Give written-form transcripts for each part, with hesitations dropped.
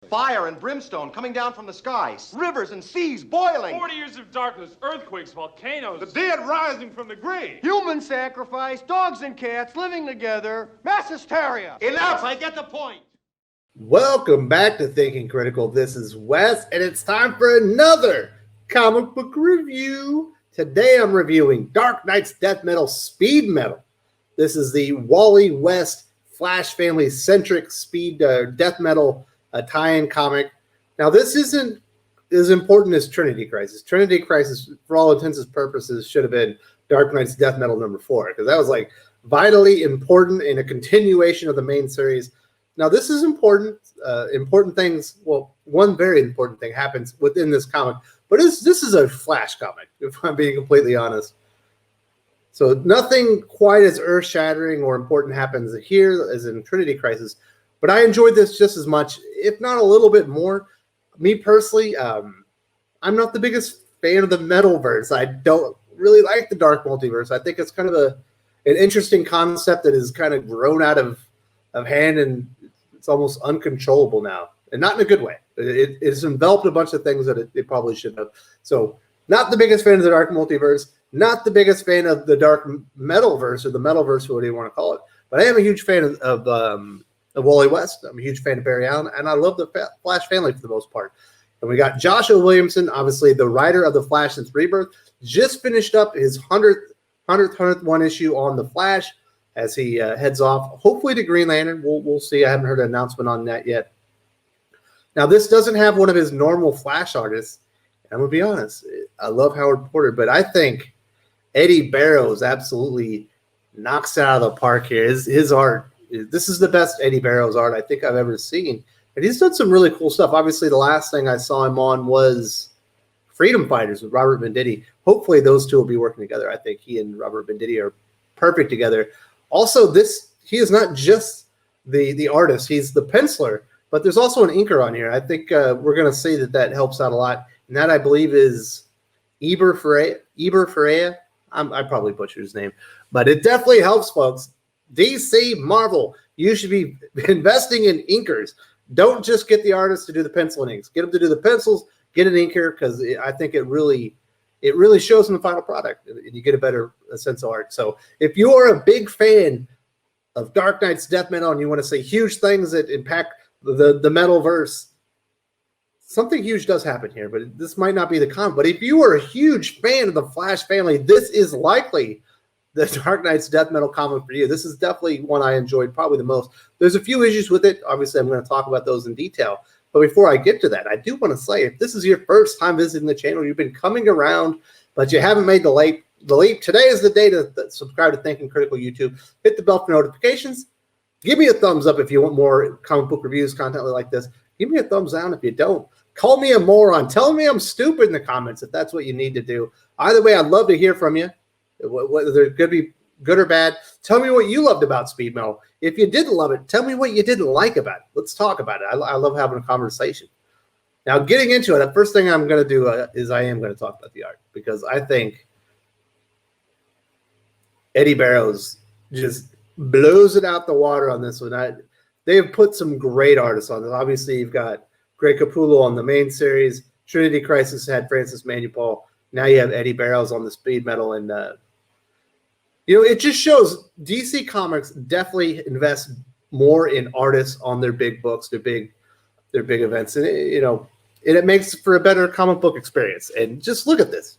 Fire and brimstone coming down from the skies. Rivers and seas boiling. 40 years of darkness, earthquakes, volcanoes. The dead rising from the grave. Human sacrifice, dogs and cats living together, mass hysteria. Enough, I get the point. Welcome back to Thinking Critical. This is Wes, and it's time for another comic book review. Today I'm reviewing Dark Knight's Death Metal Speed Metal. This is the Wally West Flash family-centric speed death metal tie-in comic. Now, this isn't as important as Trinity Crisis. Trinity Crisis, for all intents and purposes, should have been Dark Knight's Death Metal number 4, because that was like vitally important in a continuation of the main series. Now, this is important. Important things, well, one very important thing happens within this comic, but this is a Flash comic, if I'm being completely honest. So nothing quite as earth-shattering or important happens here as in Trinity Crisis, but I enjoyed this just as much, if not a little bit more. Me personally, I'm not the biggest fan of the Metalverse. I don't really like the Dark Multiverse. I think it's kind of an interesting concept that is kind of grown out of hand, and it's almost uncontrollable now, and not in a good way. It's enveloped a bunch of things that it probably shouldn't have. So not the biggest fan of the Dark Multiverse, not the biggest fan of the Dark Metalverse, or the Metalverse, whatever you want to call it. But I am a huge fan of Wally West. I'm a huge fan of Barry Allen, and I love the Flash family for the most part. And we got Joshua Williamson, obviously the writer of the Flash since Rebirth, just finished up his 100th one issue on the Flash as he heads off, hopefully to Green Lantern. We'll see. I haven't heard an announcement on that yet. Now, this doesn't have one of his normal Flash artists. I'm going to be honest. I love Howard Porter, but I think Eddy Barrows absolutely knocks it out of the park here. His art, this is the best Eddy Barrows art I think I've ever seen. And he's done some really cool stuff. Obviously, the last thing I saw him on was Freedom Fighters with Robert Venditti. Hopefully, those two will be working together. I think he and Robert Venditti are perfect together. Also, he is not just the artist. He's the penciler, but there's also an inker on here. I think we're going to see that helps out a lot. And that, I believe, is Eber Ferreira. I probably butchered his name, but it definitely helps, folks. DC, Marvel, you should be investing in inkers. Don't just get the artists to do the pencil and inks. Get them to do the pencils, get an inker, because I think it really shows in the final product, and you get a better sense of art. So if you are a big fan of Dark Knight's Death Metal and you want to see huge things that impact the Metalverse, something huge does happen here, but this might not be the comic. But if you are a huge fan of the Flash family, this is likely the Dark Knight's Death Metal comic for you. This is definitely one I enjoyed probably the most. There's a few issues with it. Obviously, I'm going to talk about those in detail. But before I get to that, I do want to say, if this is your first time visiting the channel, you've been coming around, but you haven't made the leap, today is the day to subscribe to Thinking Critical YouTube. Hit the bell for notifications. Give me a thumbs up if you want more comic book reviews, content like this. Give me a thumbs down if you don't. Call me a moron. Tell me I'm stupid in the comments if that's what you need to do. Either way, I'd love to hear from you, whether they're going to be good or bad. Tell me what you loved about Speed Metal. If you didn't love it, tell me what you didn't like about it. Let's talk about it. I love having a conversation. Now, getting into it, the first thing I'm going to do is I am going to talk about the art, because I think Eddy Barrows just blows it out the water on this one. They have put some great artists on this. Obviously, you've got Greg Capullo on the main series. Trinity Crisis had Francis Manupal. Now you have Eddy Barrows on the Speed Metal, and it just shows DC Comics definitely invest more in artists on their big books, their big events, and it makes for a better comic book experience. And just look at this.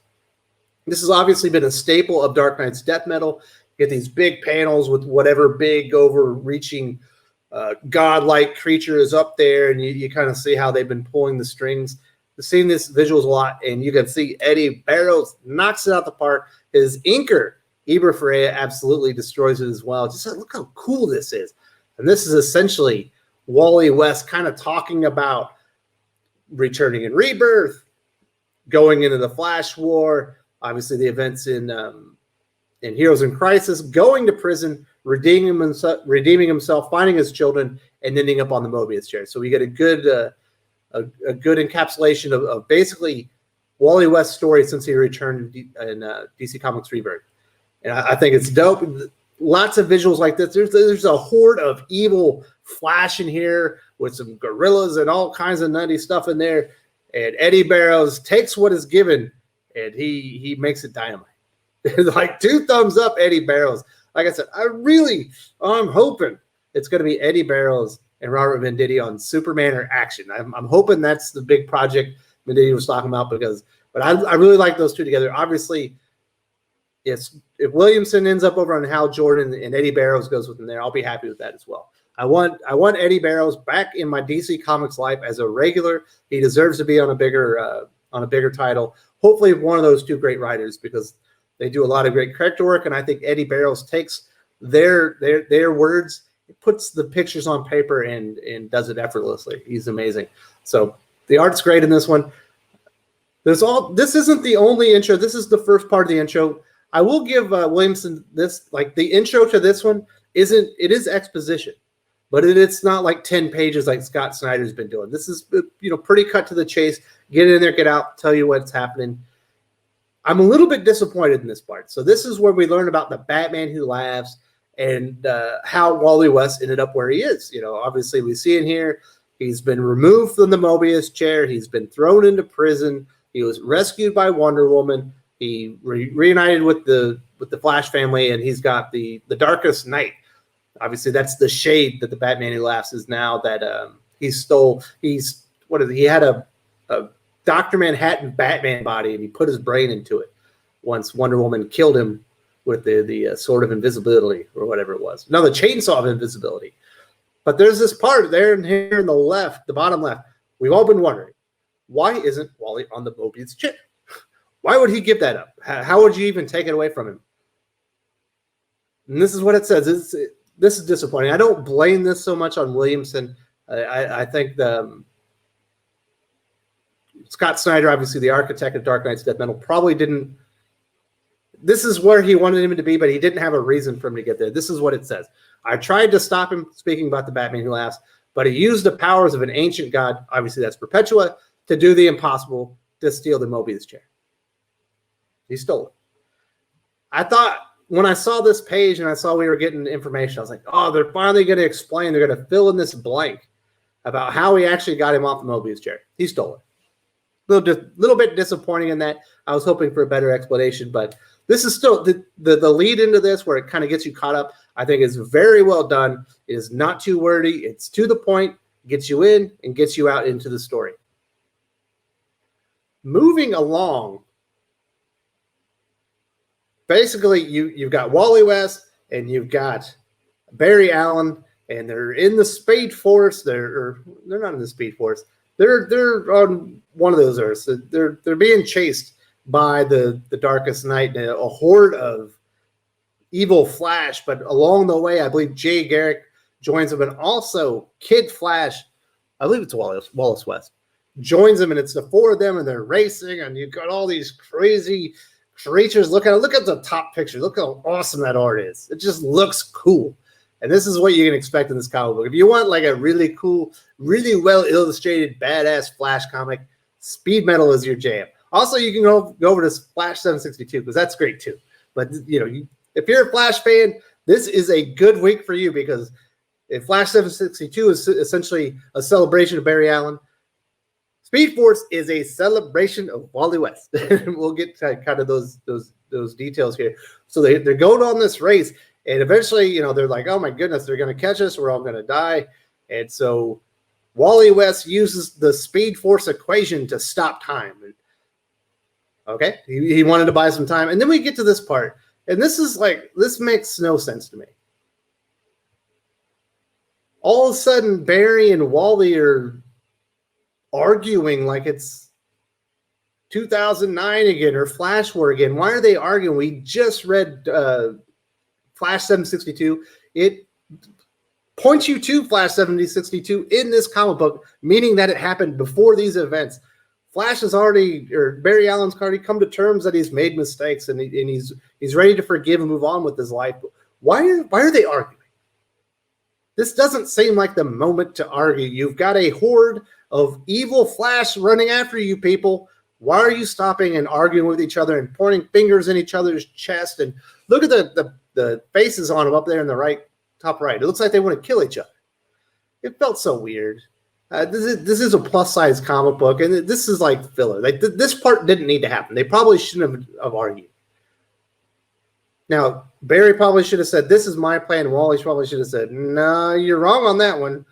This has obviously been a staple of Dark Knight's Death Metal. You get these big panels with whatever big overreaching godlike creature is up there, and you kind of see how they've been pulling the strings. I've seen this visuals a lot, and you can see Eddy Barrows knocks it out the park. His inker, Eber Ferreira, absolutely destroys it as well. Just look how cool this is. And this is essentially Wally West kind of talking about returning in Rebirth, going into the Flash War, obviously the events in Heroes in Crisis, going to prison, redeeming himself, finding his children, and ending up on the Mobius chair. So we get a good encapsulation of basically Wally West's story since he returned in DC Comics Rebirth. And I think it's dope. Lots of visuals like this. There's a horde of evil Flash in here with some gorillas and all kinds of nutty stuff in there. And Eddy Barrows takes what is given, and he makes it dynamite. Like 2 thumbs up, Eddy Barrows. Like I said, I'm hoping it's going to be Eddy Barrows and Robert Venditti on Superman or Action. I'm hoping that's the big project Venditti was talking about but I really like those two together. Obviously, if Williamson ends up over on Hal Jordan and Eddy Barrows goes with him there, I'll be happy with that as well. I want Eddy Barrows back in my DC Comics life as a regular. He deserves to be on a bigger title. Hopefully, one of those 2 great writers, because they do a lot of great character work, and I think Eddy Barrows takes their words, puts the pictures on paper, and does it effortlessly. He's amazing. So the art's great in this one. This isn't the only intro. This is the first part of the intro. I will give Williamson this, like the intro to this one it is exposition, but it's not like 10 pages like Scott Snyder's been doing. This is, pretty cut to the chase. Get in there, get out, tell you what's happening. I'm a little bit disappointed in this part. So this is where we learn about the Batman Who Laughs and how Wally West ended up where he is. Obviously we see in here, he's been removed from the Mobius chair. He's been thrown into prison. He was rescued by Wonder Woman. He reunited with the Flash family, and he's got the Darkest Night. Obviously, that's the shade that the Batman Who Laughs is now that he stole. He had a Dr. Manhattan Batman body, and he put his brain into it once Wonder Woman killed him with the sword of invisibility or whatever it was. No, the chainsaw of invisibility. But there's this part there and here in the bottom left. We've all been wondering, why isn't Wally on the Mobius chip? Why would he give that up? How would you even take it away from him? And this is what it says. This is disappointing. I don't blame this so much on Williamson. I think Scott Snyder, obviously the architect of Dark Knight's Death Metal, probably didn't. This is where he wanted him to be, but he didn't have a reason for him to get there. This is what it says. I tried to stop him speaking about the Batman Who Laughs, but he used the powers of an ancient god, obviously that's Perpetua, to do the impossible, to steal the Mobius chair. He stole it. I thought when I saw this page and I saw we were getting information, I was like, oh, they're finally going to explain. They're going to fill in this blank about how he actually got him off the Mobius chair. He stole it. Little bit disappointing in that. I was hoping for a better explanation, but this is still the lead into this where it kind of gets you caught up. I think is very well done. It is not too wordy. It's to the point, gets you in and gets you out into the story. Moving along, basically you've got Wally West and you've got Barry Allen, and they're in the Speed Force. They're not in the Speed Force. They're on one of those Earths. They're being chased by the Darkest Night and a horde of evil Flash. But along the way, I believe Jay Garrick joins them, and also Kid Flash, I believe it's Wallace West, joins them, and it's the 4 of them, and they're racing, and you've got all these crazy creatures. Look at the top picture. Look how awesome that art is. It just looks cool. And this is what you can expect in this comic book. If you want like a really cool, really well illustrated, badass Flash comic, Speed Metal is your jam. Also, you can go over to Flash 762 because that's great too. But if you're a Flash fan, this is a good week for you, because if Flash 762 is essentially a celebration of Barry Allen, Speed Force is a celebration of Wally West. We'll get to kind of those details here. So they're going on this race, and eventually, they're like, oh my goodness, they're going to catch us. We're all going to die. And so Wally West uses the Speed Force equation to stop time. Okay, he wanted to buy some time. And then we get to this part, and this makes no sense to me. All of a sudden, Barry and Wally are arguing like it's 2009 again or Flash War again. Why are they arguing? We just read Flash 762. It points you to Flash 762 in this comic book, meaning that it happened before these events. Flash has Barry Allen's already come to terms that he's made mistakes, and he's ready to forgive and move on with his life. Why are they arguing? This doesn't seem like the moment to argue. You've got a horde of evil Flash running after you, people. Why are you stopping and arguing with each other and pointing fingers in each other's chest? And look at the faces on them up there in the top right. It looks like they want to kill each other. it felt so weird. This is a plus size comic book, and this is like filler. Like this part didn't need to happen. They probably shouldn't have argued. Now Barry probably should have said, "This is my plan." Wally probably should have said, "No, you're wrong on that one.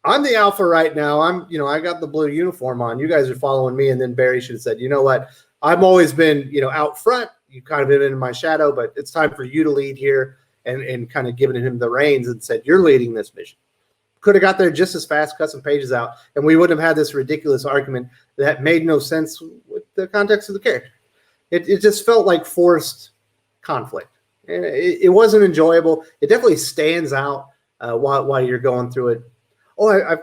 I'm the alpha right now. I got the blue uniform on. You guys are following me." And then Barry should have said, "You know what? I've always been, out front. You've kind of been in my shadow, but it's time for you to lead here," and kind of given him the reins and said, "You're leading this mission." Could have got there just as fast, cut some pages out, and we wouldn't have had this ridiculous argument that made no sense with the context of the character. It just felt like forced conflict. And it wasn't enjoyable. It definitely stands out while you're going through it. Oh,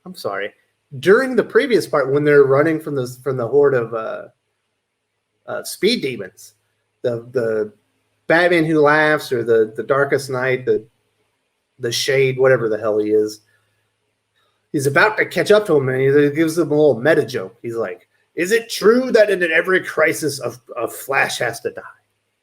I'm sorry. During the previous part, when they're running from the horde of speed demons, the Batman Who Laughs, or the Darkest Night, the Shade, whatever the hell he is, he's about to catch up to him, and he gives him a little meta joke. He's like, "Is it true that in every crisis a Flash has to die?"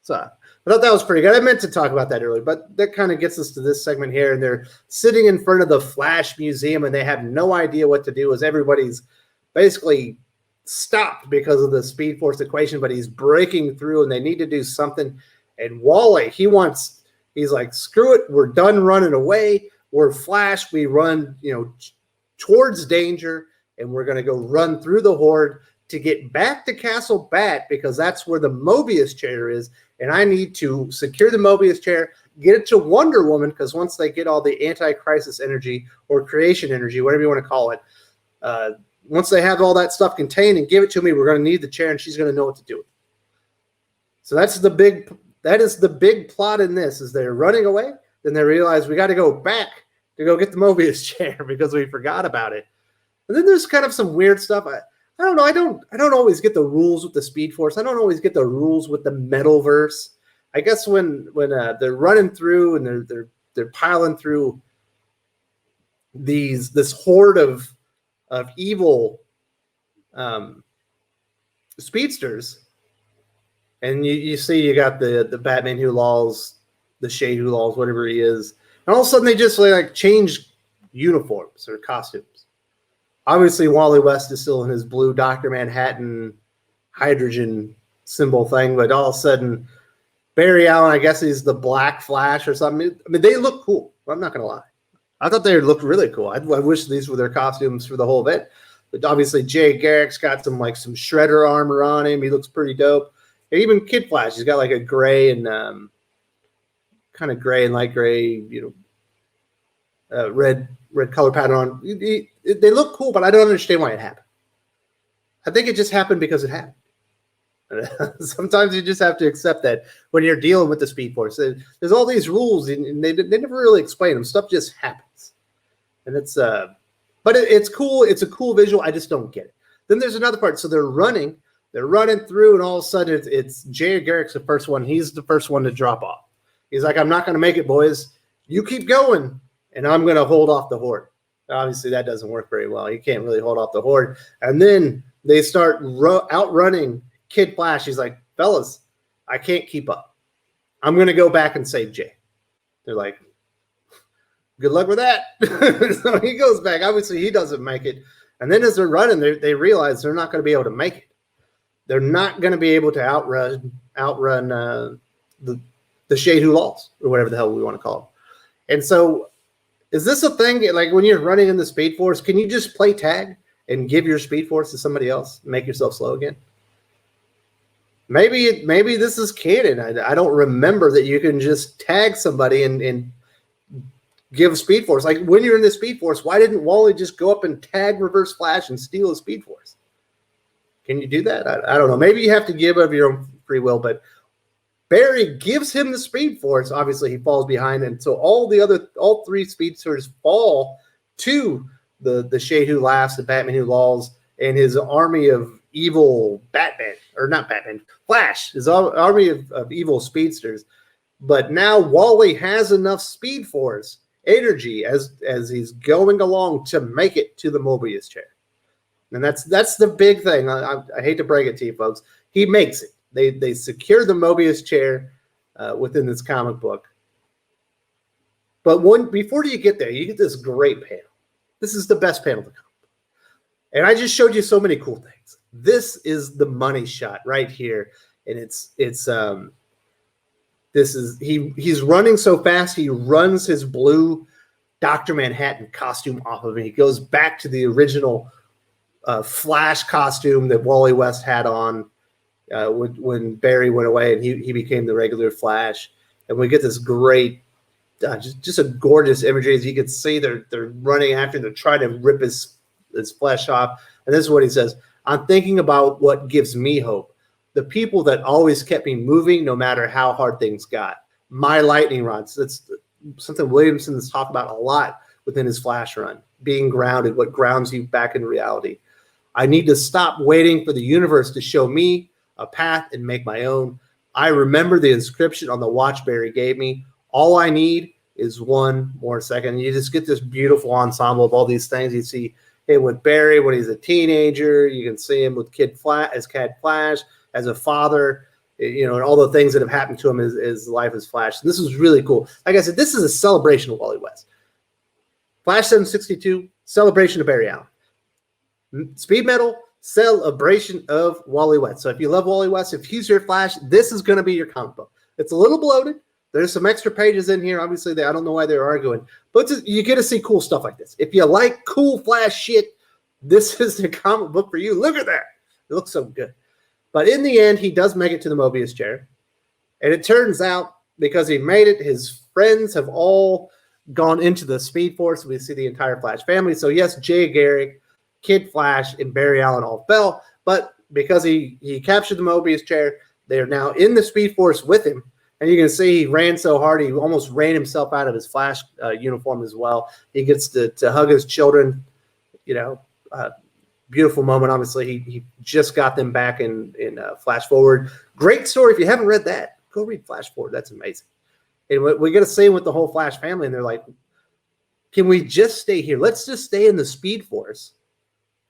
So I thought that was pretty good. I meant to talk about that earlier, but that kind of gets us to this segment here, and they're sitting in front of the Flash Museum, and they have no idea what to do, as everybody's basically stopped because of the Speed Force equation, but he's breaking through, and they need to do something. And Wally, he's like, "Screw it, we're done running away. We're Flash. We run, towards danger, and we're going to go run through the horde to get back to Castle Bat, because that's where the Mobius chair is. And I need to secure the Mobius chair, get it to Wonder Woman, because once they get all the anti-crisis energy or creation energy, whatever you want to call it, once they have all that stuff contained and give it to me, we're going to need the chair, and she's going to know what to do with it." So that is the big plot in this, is they're running away. Then they realize we got to go back to go get the Mobius chair because we forgot about it. And then there's kind of some weird stuff. I don't know. I don't always get the rules with the Speed Force. I don't always get the rules with the Metalverse. I guess when they're running through and they're piling through this horde of evil speedsters, and you see you got the Batman Who Lolls, the Shade Who Lolls, whatever he is, and all of a sudden they just like change uniforms or costumes. Obviously, Wally West is still in his blue Dr. Manhattan hydrogen symbol thing, but all of a sudden, Barry Allen, I guess he's the Black Flash or something. I mean, they look cool. I'm not going to lie. I thought they looked really cool. I wish these were their costumes for the whole event. But obviously, Jay Garrick's got some Shredder armor on him. He looks pretty dope. And even Kid Flash, he's got like a gray and kind of gray and light gray, red color pattern on. They look cool, but I don't understand why it happened. I think it just happened because it happened. Sometimes you just have to accept that when you're dealing with the Speed Force. There's all these rules, and they never really explain them. Stuff just happens. And but it's cool. It's a cool visual. I just don't get it. Then there's another part. So they're running through, and all of a sudden it's Jay Garrick's the first one. He's the first one to drop off. He's like, "I'm not going to make it, boys. You keep going, and I'm going to hold off the horde." Obviously, that doesn't work very well. You can't really hold off the horde. And then they start outrunning Kid Flash. He's like, "Fellas, I can't keep up. I'm going to go back and save Jay." They're like, "Good luck with that." So he goes back. Obviously, he doesn't make it. And then as they're running, they realize they're not going to be able to make it. They're not going to be able to outrun the Shade Who Lolls, or whatever the hell we want to call it. And so, is this a thing? Like when you're running in the Speed Force, can you just play tag and give your Speed Force to somebody else, make yourself slow again? Maybe this is canon. I don't remember that you can just tag somebody and give Speed Force. Like when you're in the Speed Force, why didn't Wally just go up and tag Reverse Flash and steal a Speed Force? Can you do that? I don't know. Maybe you have to give of your own free will, but Barry gives him the Speed Force. Obviously, he falls behind, and so all three speedsters fall to the Shade Who Laughs, the Batman Who Lolls, and his army of evil Flash, his army of evil speedsters. But now Wally has enough Speed Force energy as he's going along to make it to the Mobius chair. And that's the big thing. I hate to break it to you folks. He makes it. They secure the Mobius chair within this comic book. But before you get there, you get this great panel. This is the best panel to come. And I just showed you so many cool things. This is the money shot right here. And he's running so fast, he runs his blue Dr. Manhattan costume off of him. He goes back to the original Flash costume that Wally West had on when Barry went away and he became the regular Flash. And we get this great, just a gorgeous imagery. As you can see, they're running after him. They're trying to rip his flesh off. And this is what he says: "I'm thinking about what gives me hope. The people that always kept me moving no matter how hard things got. My lightning rods." That's something Williamson has talked about a lot within his Flash run. Being grounded, what grounds you back in reality. "I need to stop waiting for the universe to show me a path and make my own. I remember the inscription on the watch Barry gave me. All I need is one more second." You just get this beautiful ensemble of all these things. You see him with Barry when he's a teenager. You can see him with Kid Flash, as a father, and all the things that have happened to him as life as Flash. And this is really cool. Like I said, this is a celebration of Wally West. Flash 762, celebration of Barry Allen. Speed Metal, celebration of Wally West. So if you love Wally West, if he's your Flash, this is going to be your comic book. It's a little bloated. There's some extra pages in here. Obviously, I don't know why they're arguing, but you get to see cool stuff like this. If you like cool Flash shit, this is the comic book for you. Look at that. It looks so good. But in the end, he does make it to the Mobius chair. And it turns out, because he made it, his friends have all gone into the Speed Force. We see the entire Flash family. So yes, Jay Garrick, Kid Flash, and Barry Allen all fell. But because he captured the Mobius chair, they are now in the Speed Force with him. And you can see he ran so hard, he almost ran himself out of his Flash uniform as well. He gets to hug his children, beautiful moment. Obviously, he just got them back in Flash Forward. Great story. If you haven't read that, go read Flash Forward. That's amazing. And we get to see with the whole Flash family, and they're like, can we just stay here? Let's just stay in the Speed Force.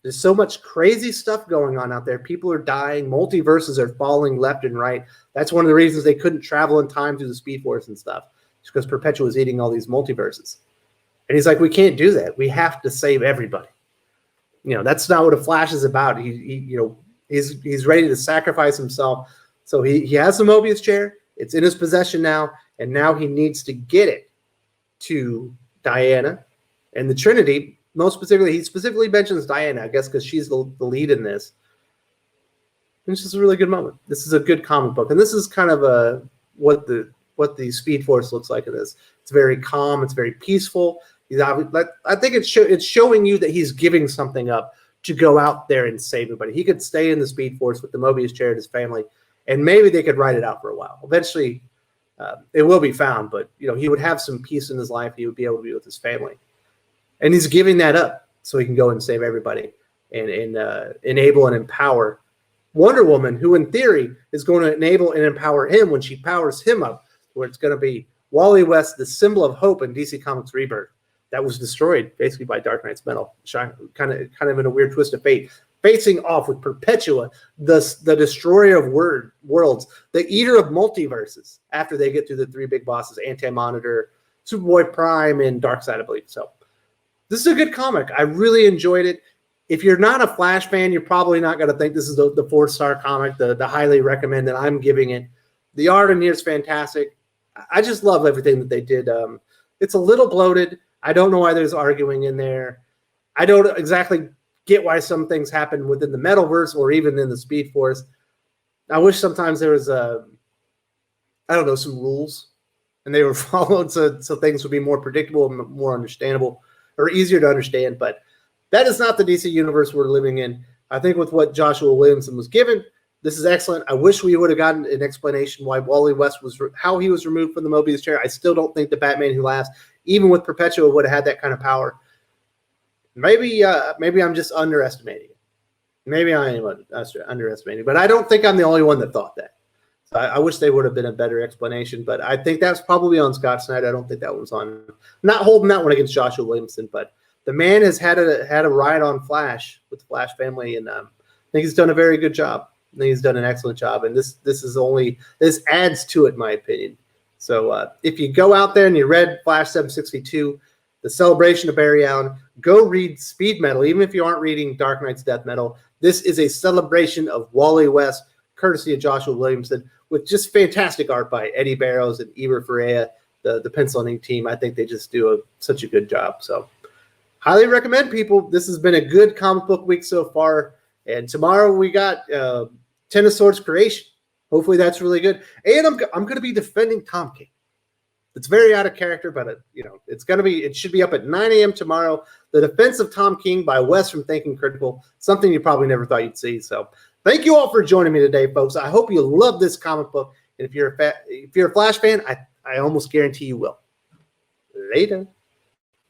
There's so much crazy stuff going on out there. People are dying. Multiverses are falling left and right. That's one of the reasons they couldn't travel in time through the Speed Force and stuff. It's because Perpetua was eating all these multiverses. And he's like, we can't do that. We have to save everybody. That's not what a Flash is about. He's ready to sacrifice himself. So he has the Mobius chair. It's in his possession now. And now he needs to get it to Diana and the Trinity. Most specifically, he specifically mentions Diana, I guess, because she's the lead in this. And it's just a really good moment. This is a good comic book, and this is kind of what the Speed Force looks like in this. It's very calm. It's very peaceful. I think it's showing you that he's giving something up to go out there and save everybody. He could stay in the Speed Force with the Mobius chair and his family, and maybe they could ride it out for a while. Eventually, it will be found, but he would have some peace in his life. He would be able to be with his family. And he's giving that up so he can go and save everybody and enable and empower Wonder Woman, who in theory is going to enable and empower him when she powers him up, where it's going to be Wally West, the symbol of hope in DC Comics Rebirth, that was destroyed basically by Dark Knight's Metal, kind of in a weird twist of fate, facing off with Perpetua, the destroyer of worlds, the eater of multiverses, after they get through the three big bosses, Anti-Monitor, Superboy Prime, and Darkseid, I believe. So this is a good comic. I really enjoyed it. If you're not a Flash fan, you're probably not going to think this is the 4-star comic, the highly recommend that I'm giving it. The art in here is fantastic. I just love everything that they did. It's a little bloated. I don't know why there's arguing in there. I don't exactly get why some things happen within the Metalverse or even in the Speed Force. I wish sometimes there was some rules and they were followed so things would be more predictable and more understandable or easier to understand. But that is not the DC universe we're living in. I think with what Joshua Williamson was given, this is excellent. I wish we would have gotten an explanation why Wally West how he was removed from the Mobius chair. I still don't think the Batman Who Laughs, even with Perpetua, would have had that kind of power. Maybe I'm just underestimating it. Maybe I am underestimating, but I don't think I'm the only one that thought that. So I wish they would have been a better explanation, but I think that's probably on Scott Snyder. I don't think that was on. I'm not holding that one against Joshua Williamson, but the man has had a ride on Flash with the Flash family, and I think he's done a very good job. I think he's done an excellent job, and this adds to it, in my opinion. So if you go out there and you read Flash 762, the celebration of Barry Allen, go read Speed Metal. Even if you aren't reading Dark Knight's Death Metal, this is a celebration of Wally West, courtesy of Joshua Williamson, with just fantastic art by Eddy Barrows and Eber Ferreira, the pencil and ink team. I think they just do such a good job. So highly recommend, people. This has been a good comic book week so far. And tomorrow we got Ten of Swords Creation. Hopefully that's really good. And I'm going to be defending Tom King. It's very out of character, but it should be up at 9 a.m. tomorrow. The Defense of Tom King by Wes from Thinking Critical, something you probably never thought you'd see. So thank you all for joining me today, folks. I hope you love this comic book. And if you're a Flash fan, I almost guarantee you will. Later.